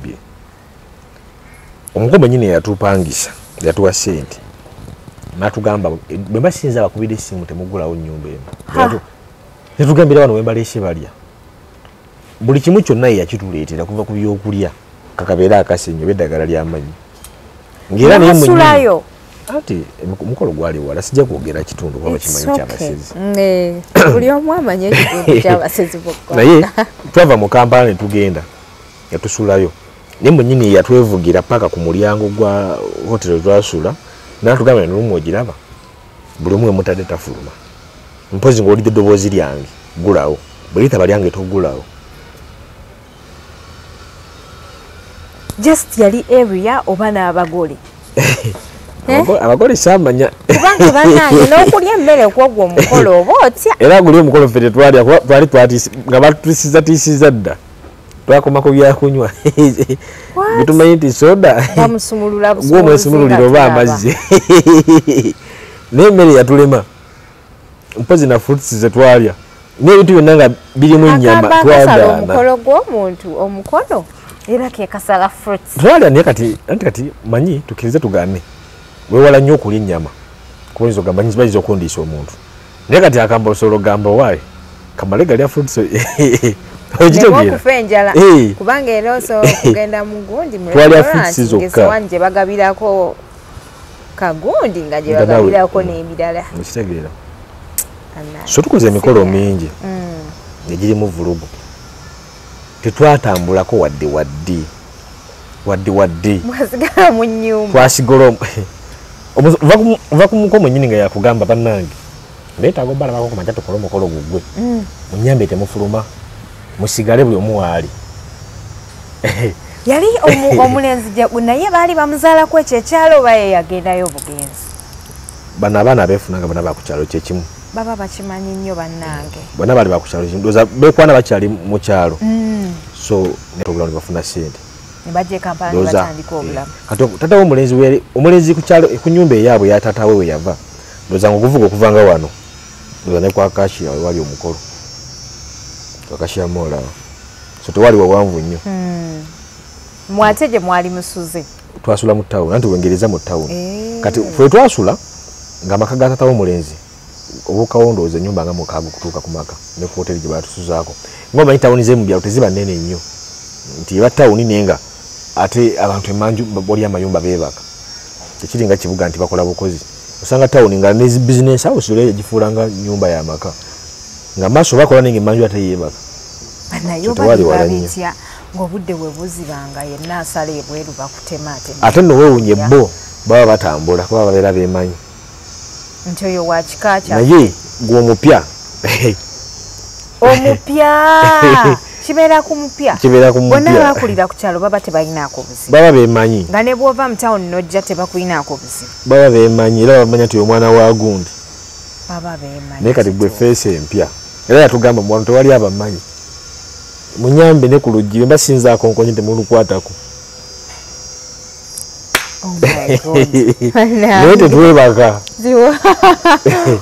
omukombe nyine yatupangisa yatuwa ssente natugamba bwe basinza bakubira essimu temugulawo nnyumba eno netugambira wano wembaleese balya buli kimu kyonna yakituleetera kuva ku byokulya kakabeera akasenyo beddagala ly'amanyi ng'era naye musulayo ati omukolo gwali wala sijja kwogera kitundu kuba kimanyi kyabasezi buli omu amanye ekitundu kyabasezi bokka naye twava mu Kampala ne tugenda yatusulayo naye mwennyini yatwevugira paka ku mulyango gwa hotelo twasula natugamba n'olumu ogiraba buli omu emutadde tafuluma mpozi ng'olidde eddoboozi lyange gulawo bwe litaba lyange togulawo just yali area oba n'abagole abagole saamanya kubanga bannange n'okulya emmere okwogwa omukolo oba otya era guli omukolo ffe tetwalya twali nga batusiizatiisiza dda twakomako byakunywa bitumanyi nti soda gwomwesumululira oba amazzi n'emmere yatulema mpozi na fruits zetwalya n'ebintu byonna nga birimu ennyama twagaana omukolo gw'omuntu omukono era kekasala fruits twalya naye kati manyi tukirize tugaane wewala nnyo okulya ennyama kuba izo gamba bayinza okundiisa omuntu naye kati akamba osolo gamba waayi kamale galya fruits okufa enjala kubanga era osobola okugenda mu gundi muwanje gye bagabirako kagundi nga gye bagabirako n'ebirala ekitegeera so tukoze emikolo mingi egirimu vulugu tetwatambulako wadde mwasigala mu nnyumba twasigala va kumuko mwenyini nga yakugamba bannange beetaaga obalabako kumaca tukole omukolo gugwe munyambe temufuluma musigale buli omu waali yali omulenzi jabu naye baali bamuzaalako ekyo ekyalo oba ye yagendayo obugenzi bano abaana abeefunanga bonna bakukyalo kyekimu baba bakimanyi nnyo bannange bonna baali bakukyalo kimu ndowooza beekwana bakyali mu kyalo so netogula nibafuna sente nebajja Kampala nebatandika obulamu kati tatawo omulenzi ku nyumba eyaabwe ya tatawe we yava ndowooza ngaokuvuga okuvanga wano ndowooza ne kwa Kashiya wewali omukolo kwa Kashiya moolawo so tewali wawanvu nnyo mwate gye mwali musuze twasula mu ttawuni anti wengereza mu ttawuni kati fwe twasula ng'amaka ga tatawo omulenzi obuukawo ndowooza ennyumba nga mukaaga okutuuka ku maka ne ku hoteri gye batusuzaako ng'omanyi ttawuni z'emu byalo teziba nnene nnyo nti eba ttawuni naye nga ate abantu emanju boli amayumba beebaka kyekiri nga kibuga nti bakola bukozi osanga ttawuni nga ne bizinesi house olwo yagifuulanga nnyumba y'amaka nga maaso bakola naye nga emanju ate yeebaka naye obalibabitya ng'obudde bwe buzibanga yenna asala ebweru bakutema ate nno weewunye bo baba batambula kuba babeera beemanyi nti oyo wa kika kya naye gw'omupya omupya kibeera ku mupya bonna bakulira ku kyalo baba tebalinaako buzibu baba beemanyi nga ne bw'ova mu tawuni n'ojja tebakulinaako buzibu baba beemanyi era bamanya nti omwana wa gundi baba beemanyi naye kati gwe feesi empya era yatugamba mu wano tewali abamanyi munyambe ne ku luggi mba sinzaako nkonye temulukwatako naye tetwebaka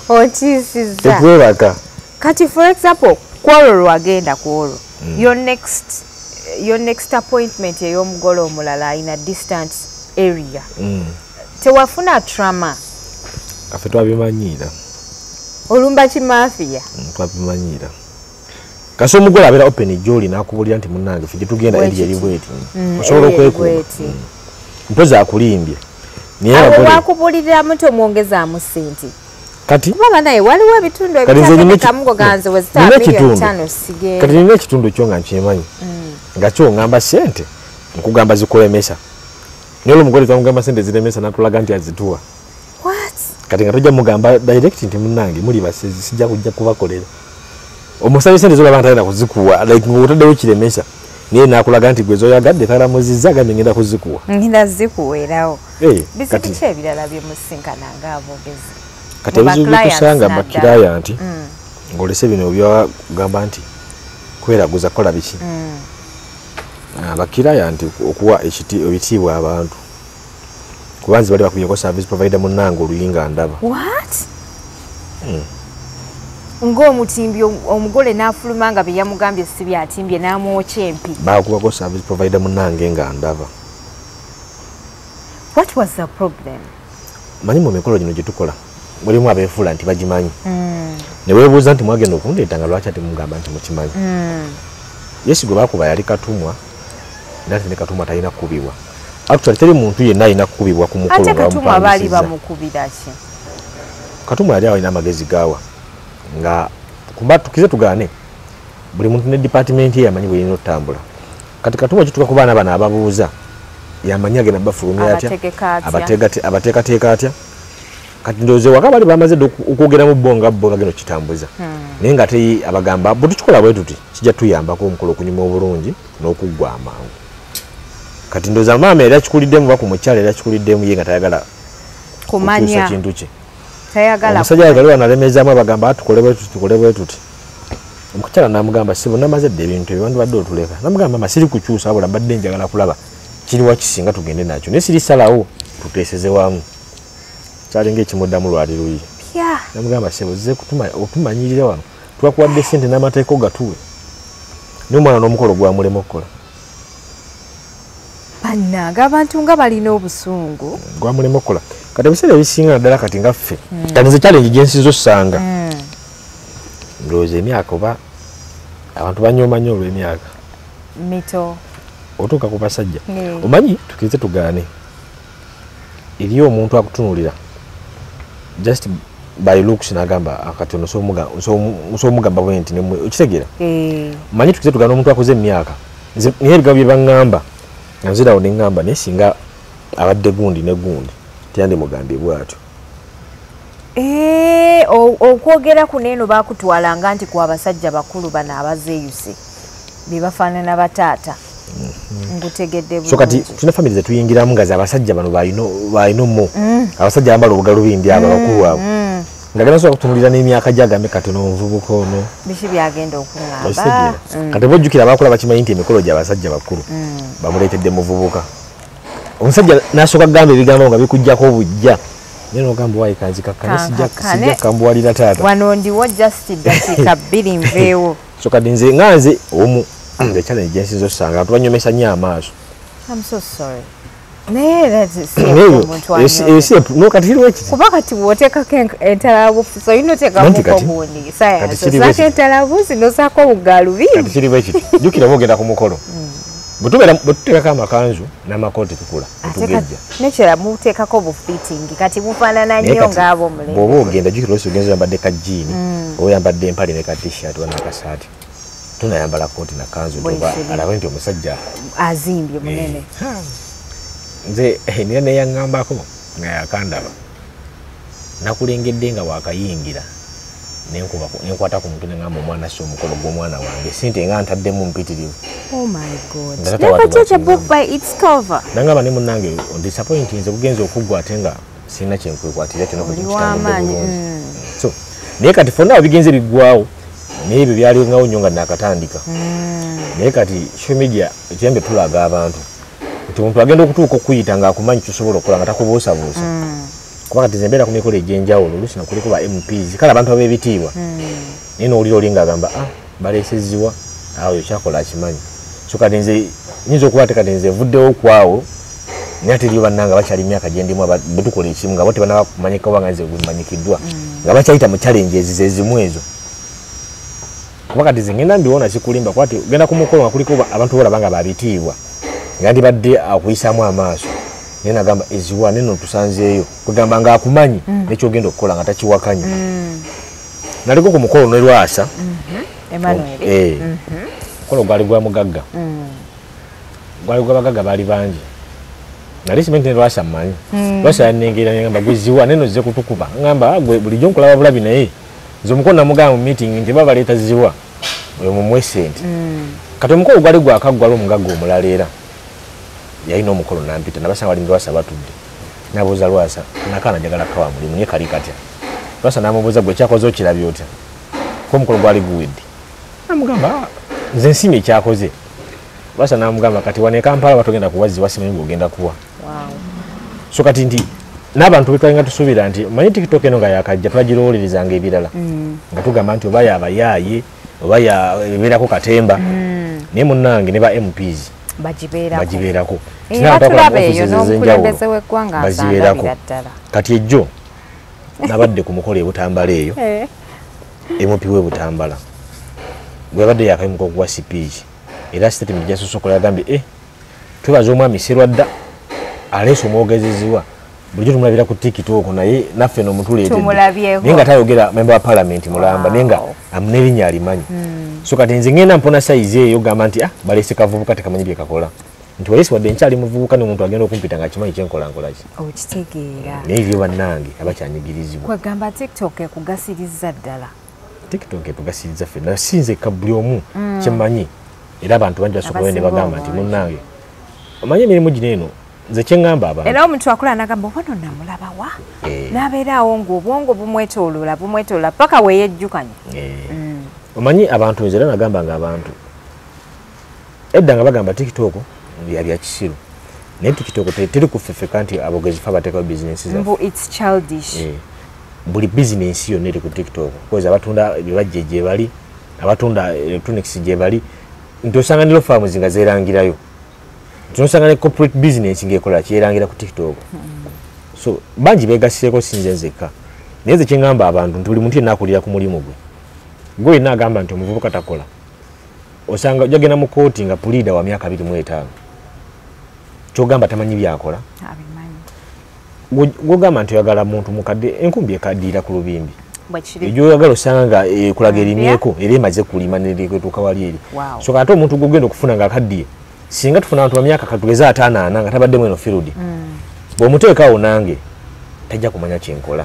okiisiza tetwebaka kati for example kwolwo lwagenda ku olwo your next appointment ey'omugole omulala in a distant area tewafuna trauma affe twabimanyiira olumba kimafiya twabimanyiira kasi omugole abeera open gyoli n'akubulira nti munnange ffe gyetugenda eri bweti osobola okwekuuma mpozi akulimbye abo wakubuliriramu tomwongezaamu sente kati kubanga naye waliwo ebitundu ebitamugo ganze wezita milioni 5 sigenda kati nina ekitundu kyo nga nkimanyi nga kyo ngamba sente nkugamba zikulemesa naye olwomugole twamugamba sente ziremesa natulaga nti azituwa kati nga tojja mugamba direct nti munnange muli basezi sijja kujja kubakolera omusabye sente zolaba ntalina kuzikuwa like ngaotaddewo kiremesa naye nakulaga nti gwe zoyagadde talamuzizza gambe ngenda kuzikuwa ngenda zikuweerawo bizibu ki ebirala byemusinkananga abogezi kati ebizibu bikusanga bakiraya nti ng'olese bino byagamba nti kweraguza kola biki bakiraya nti okuwa ebitiibwa abantu kubanzi bali bakubyeko service provider munnange oluyinga ndaba ng'omutimbi omugole n'afuluma nga bye yamugambye si byatimbye n'amwokya empi bakubako service provider munnange nga ndaba. What was the problem? Manyi mu mikolo gino gye tukola mulimu abeefuula nti bagimanyi ne weebuuza nti mwagenda okundeeta nga lwaki ate mugamba nti mukimanyi Yesu gwe baakuba yali katumwa nate ne katumwa talina kukubibwa actually teri muntu yenna alina kukubibwa ku mukolo ate katumwa baali bamukubira ki katumwa yali alina amagezi gaawa nga kumba tukize tugaane buli muntu ne department ye yamanyi bwe yina otambula kati katumwa kituka ku baana bano ababuuza yamanyi agenda bafulumya atya abateekateeka atya kati ndowooza waka bali bamaze okwogera mu bbonga geno kitambuza naye nga ate abagamba bwe tukikola bwe tuti kijja tuyambako omukolo okunyuma obulungi n'okuggwa amangu kati ndowooza maama yali akikuliddemu baku mukyala yali akikuliddemu ye nga tayagala kumanya kintu kye omusajja yagali wanalemezaamu abagamba tukole bwe tuti omukyala namugamba sibo namaze dde ebintu ebyo bandibadde otuleka namugamba mama siri kukyusa wabula mbadde njagala kulaba kiriwa kisinga tugende nakyo naye siri salawo tuteeseze wamu kyali ng'ekimuddamu lwali luyi namugamba sebo zze otumanyirira wano twakuwadde sente n'amateeka ogatuwe naye omwana n'omukolo gwamulema okukola bannanga abantu nga balina obusungu gwamulema okukola kati ebiseera ebisinga naddala kati nga ffe kati nze challenge gye nsinza ossanga ndowooza emyaka oba abantu banyooma nnyo olw'emyaka mito otuuka ku basajja omanyi tukirize tugaane eriyo omuntu akutunulira just by looks nagamba akati ono so mugamba bwenti nemwe ukitegera manyi tukize tugana omuntu akoze emyaka nze niye bigabye bangamba nzira one ngamba nesinga abadde gundi ne gundi tiyandi mugambye bwatyo okwogera ku neno bakutwalanga nti ku abasajja bakulu bana abazeeyuse bebafaanana bataata ngutegedde so kati tuna family zetu yingiramu ngaza abasajja bano bayino mo abasajja ambala obugalo bindi aba bakulu abo ngagenda so kutunulira n'emyaka jagambe katono omuvubuka ono bishi byagenda okungamba kati bojjukira abakola bakimanyi nti emikolo gy'abasajja bakulu bamuleetedde muvubuka omusajja n'asooka kugamba ebigambo nga bikujjako obujja neno gamba wayi kanzika sijja kambuwalira taata wano ndiwo just dakiika 2 nveewo so kati nze nganze omu the challenge jensi zo sanga tubanyomesa nnyo amaaso I'm so sorry naye no kati kiriwo ekiti kuba kati bw'oteekako entalabufu so yino oteekamuko gundi sayansi osaako entalabufu nosaako obugaalubindi kati kiriwo ekiti jjukira bwogenda ku mukolo bwetuteekako amakanzu n'amakooti tukula otugejja nekyera muteekako bufitingi kati mufaanana nnyo ng'abo omulembe bw'oba ogenda jjukira osi ogenza oyambadde kajiini oba oyambadde empale ne katishat oba n'akasaati tunayambala kooti na kanzu ndoba alabe nti omusajja azimbye munene nze niyo neyaŋŋambako nga yakandaba nakulengedde nga wakayingira nenkwata ku mutwe neŋŋamba omwana si omukolo gw'omwana wange sente nga ntaddemu mpitirivu nangamba ne munnange ondisappointi nze kugenza okuggwa ate nga sirina kyenkwekwatira kyona kukitambudde bulungi so naye kati fonna bigenze biggwawo naye ebyo byalingawo nnyo nga nakatandika naye kati social media ekiyambye tulaga abantu nti omuntu agenda okutuuka okuyita ng'akumanyi kyosobola okukola nga takubuusabuusa kuba kati ze mbeera ku mikolo egy'enjawulo oluusi nakuliko ba MPs kale abantu ab'ebitiibwa naye n'owulira oli ng'agamba baleeseziwa awo ekyakola akimanyi so kati nze nyinza okuba ate kati nze vuddewo okwawo naye ate eriyo bannanga bakyali myaka gyendimu bwetukola ekimu nga bo tebanabamanyika oba nga nze gumanyikiddwa nga bakyayita mu challenge ezimu ezo kuba kati ze ngenda mbiwona kikulimba kuba ti genda ku mukolo nga kuliko abantu bolabanga babitiibwa nga ndibadde akuyisaamu amaaso naye nagamba eziwa neno tusanzeeyo kugamba nga akumanyi nekyogenda okukola nga takiwakanya naliko ku mukolo ne Lwasa mukolo gwali gwa mugagga gwali gw'abagagga baali bangi nali simanyi nti ne Lwasa mmanyi Lwasa yanengera ngamba gwe ziwa neno zze kutukuba ngamba gwe bulijjo nkulaba bulabi naye nze omukolo namugamba mu meeting nti babaleeta ziwa oyo mumuwe sente kati omukolo gwali gwakaggwala omugagga omulala era yalina omukolo nampita nabasanga bali Lwasa batudde nabuuza Lwasa nakaana jagala kawa mulimu naye kali katya Lwasa namubuuza gwe ekyakoze okirabye otya ko omukolo gwali guwedde namugamba nze nsiimye ekyakoze Lwasa namugamba kati wane Kampala batogenda kuwaziwa simanyi gwogenda kuwa so kati nti n'abantu betwalinga tusuubira nti manyi TikTok eno nga yakajja twagirowolerezanga ebirala nga tugamba nti oba yabayaaye oba ebeerako katemba naye munnange ne ba MPs bagibeerako bagibeerako kati ejjo nabadde ku mukolo ebutambala eyo MP w'ebutambala gwebadde yakayimuka okuwa sipiiki era statement jasosokola yagambye twebaza omwami Sserwadda aleese omwogezeziwa bulijjo tumulabira ku TikTok naye naffe n'omutuleetedde naye nga tayogera member wa parliament mulamba naye nga n'erinnya alimanyi so kati nze ngenda mpona sayizi eyo gamba nti baleese kavubuka tekamanyi bye kakola nti waleese wadde nkyali muvubuka n'omuntu agenda okumpita nga kimanyi kyenkola nkolaki okitegeera naye ebyo bannange abakyanyigirizibwa kwegamba TikTok ekugasirizza ddala TikTok etugasiriza ffenna sinzeka buli omu kyemmanyi era abantu bangi basobola ne bagamba nti munnange omanyi emirimu gino eno nze kyeŋŋamba abantu era omuntu akula nagamba oba nno namulaba wa n'abeeraawo ng'obwongo bumwetooloola paka weeyejjukanya omanyi abantu nze era nagamba nga abantu edda nga bagamba TikTok bya kisiru naye TikTok teri kuffeffeka nti abogezi fe abateekawo bizinensi zaffe buli bizinensi yonna eri ku TikTok koza abatunda ebibajje gye bali abatunda electronics gye bali nti osanga ne farms nga zeerangirayo tunosanga ne corporate business ng'ekola kyerangira ku TikTok so bangi beegasiseeko sinze nzekka naye ze kyeŋŋamba abantu nti buli muntu yenna akulira ku mulimu gwe yenna agamba nti omuvubuka takola osanga jagenda mu kooti nga puliida wa myaka 25 kyogamba tamanyi byakola gogamba nti oyagala muntu mukadde enkumbi ekaddiira ku lubimbi bwekiri ejo oyagala osanga nga ekulaga erimyeko era emaze kulima nerikutuuka wali eri so kate omuntu gogenda okufuna nga akaddiye singa tufuna abantu bamyaka katugeza 5 nga tabaddemu eno field bw'omuteekaawo nange tajja kumanya kyenkola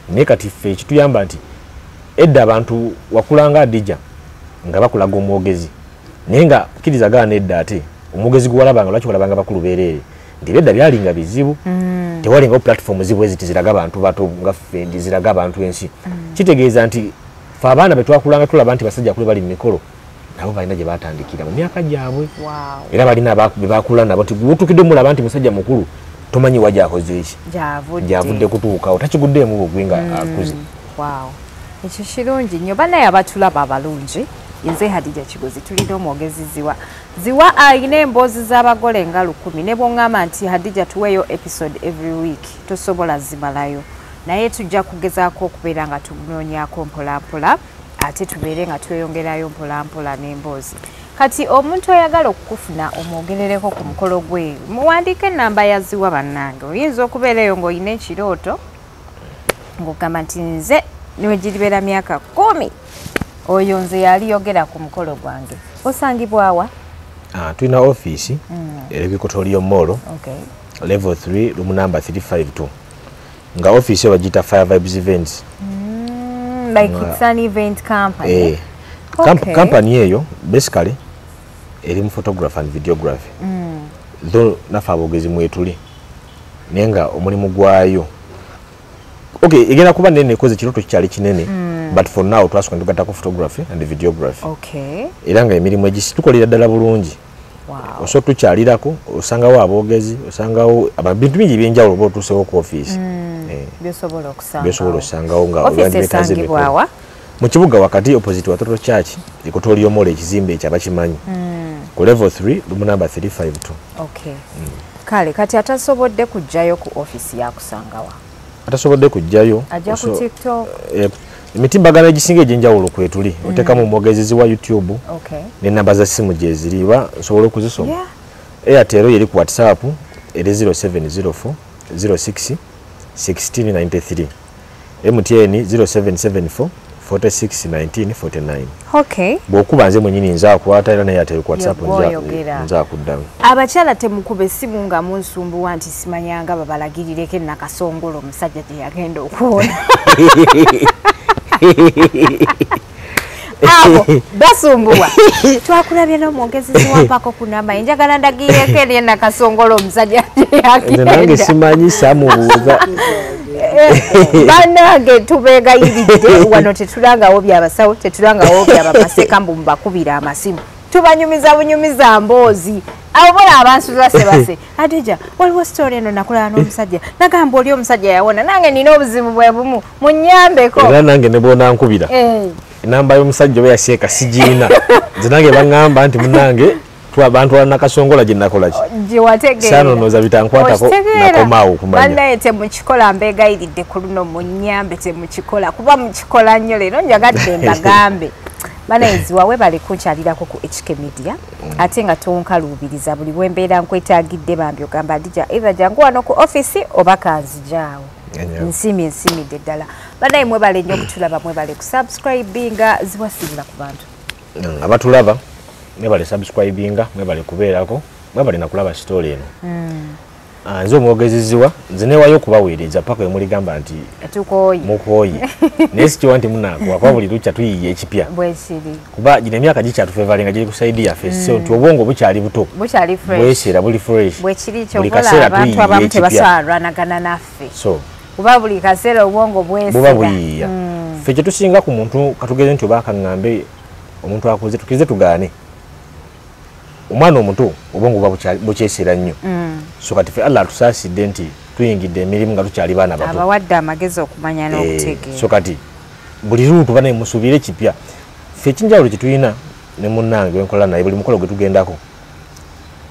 naye kati ffe ekituyamba nti edda abantu wakulanga adija nga bakulaga omwogezi naye nga kirizagana edda ate omwogezi gwalabanga lwaki walabanga bakulu beerere nti edda byalinga bizibu tewalingawo platform zibu eziti ziraga abantu bato nga ffe ziraga abantu ensi kitegeeza nti fe abaana betwakulanga tulaba nti basajja kule bali mu mikolo nabo balina gye batandikira mu myaka gyabwe era balina bebakula nabo nti gutukidde mulaba nti musajja mukulu tomanyi wajakoze eki gyavudde kutuukawo takiguddeemu bugwinga akuze ekyo kirungi nnyo banaye abatulaba abalungi nze Hadija Kigozi tulina omwogezi ziwa alina emboozi z'abagole nga 10 ne bw'oŋŋamba nti Hadija tuweeyo episode every week tosobola zimalayo naye tujja kugezaako okubeera nga tunoonyako mpolampola ate tubeere nga tweyongerayo mpolampola n'emboozi kati omuntu oyagala okukufuna omwogerereko ku mukolo gwe muwandiike ennamba ya ziwa bannange oyinza okubeera eyo ng'olina ekirooto ng'ogamba nti nze niwe giribeera myaka 10 oyo nze yaliyogera ku mukolo gwange osangibwawa tulina office er'ebikotoolyo mall level 3 room number 352 nga office yo bagiyita Fire Vibes Events like it's an event company company eyo basically eri mu photography and videography though nafa abogezi mwetuli naye nga omulimu gwayo egenda kuba nene ekoze kiroto kikyali kinene but for now twasooka tugattako photography and videography era nga emirimu egitukolera ddala bulungi osobola tukyalirako osangawo abogezi osangawo bintu bingi ebyenjawulo oba otuusewo ku office byosobola okusangawo nga mu kibuga wakati opposite Watoto Church ekotoolyo mall ekizimbe ekyo abakimanyi ku level 3 room number 352 kale kati atasobodde kujjayo ku office yakusangawa atasobodde kujjayo ajja ku TikTok emitimbagano egisinga egyenjawulo kwetuli otekamu omwogezi wa YouTube n'ennamba za simu gye ziriba nsobola okuzisoma Airtel yeri ku WhatsApp eri 0704 06 1693 MTN 0774 461949 bw'okuba nze mwenyini nza akwata era naye ateri ku WhatsApp nza akuddamu abakyala temukube essimu nga munsumbuwa nti simanyanga babalagirireko Nakasongolo omusajja gye yagenda okuwona abo basumbuwa twakulabye n'omwogezi ziwampako ku namba enjagala ndagireko eri Nakasongolo omusajja gye yagenda nange simanyi samubuuza bannange tubeegayiridde wano tetulangawo byabasawo tetulangawo byabamaseka mbu mubakubira amasimu tubanyumiza bunyumiza mboozi abola abansuza sebase Hadija waliwo story eno nakulaba n'omusajja nagamba oli omusajja yawona nange nina obuzibu bwe bumu munyambeko era nange ne bwona nkubira enamba y'omusajja oba yaseeka sigiina nze nange baŋŋamba nti munange abantu wa Nakasongola gye nakola ki saanonooza bitankwatako nakomaawo okumanya bannaye temukikola mbeegayiridde ku luno munyambe temukikola kuba mukikola nnyo leero njagadde mbagambe bannaye ziwawe bali kunkyalirako ku HK Media ate nga tonkaluubiriza buli bwembeera nkwetaagidde bambi ogamba Hadija either jangu wano ku office oba kanzijaawo nsimidde ddala bannaye mwebale nnyo okutulaba mwebale ku subscribinga ziwasiibula ku bantu abatulaba mwebale subscribinga mwebale kubeerako mwebale nakulaba story eno nze omwogezi ziwa nze newayo okubaweereza paka emuligamba nti mukooyi naye sikiwa nti munakuwa kuba buli lukya tuyiye ekipya kuba gino emyaka gikyatufevalinga giri ku saidi yaffe so nti obwongo bukyali buto bweseera buli fresh buli kaseera tuyiye ekipya so kuba buli kaseera obwongo buba buyiiya ffe kye tusinga ku muntu katugeze nti oba akaŋŋambe omuntu akuze tukirize tugaane omwana omuto obwongo buba bukyeseera nnyo so kati ffe Allah atusaasidde nti tuyingidde emirimu nga tukyali baana bato abawadde amagezi okumanya n'okutegeera so kati buli lumu tuba naye musuubire ekipya ffe ekinjawulo kye tulina ne munnange wenkola naye buli mukolo gwe tugendako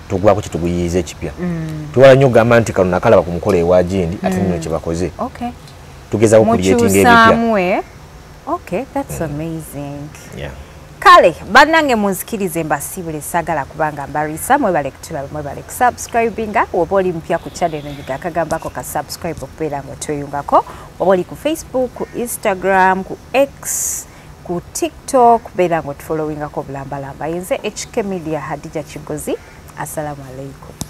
tugwako kituguyiiza ekipya tuwala nnyo okugamba nti kano nakalaba ku mukolo ewa gindi ate nno kye bakoze tugezaako kulyetinga ebipya Okay, that's amazing. kale bannange munzikirize mbasibule sagala kubanga mbarisa mwebale kutulaba mwebale kusubscribinga woba oli mpya ku channel nyiga akagambako ka subscribe okubeera nga tweyungako woba oli ku Facebook, ku Instagram, ku X, ku TikTok beera nga otufollowingako bulambalamba. Yenze HK Media Hadija Kigozi. Assalamu alaikum.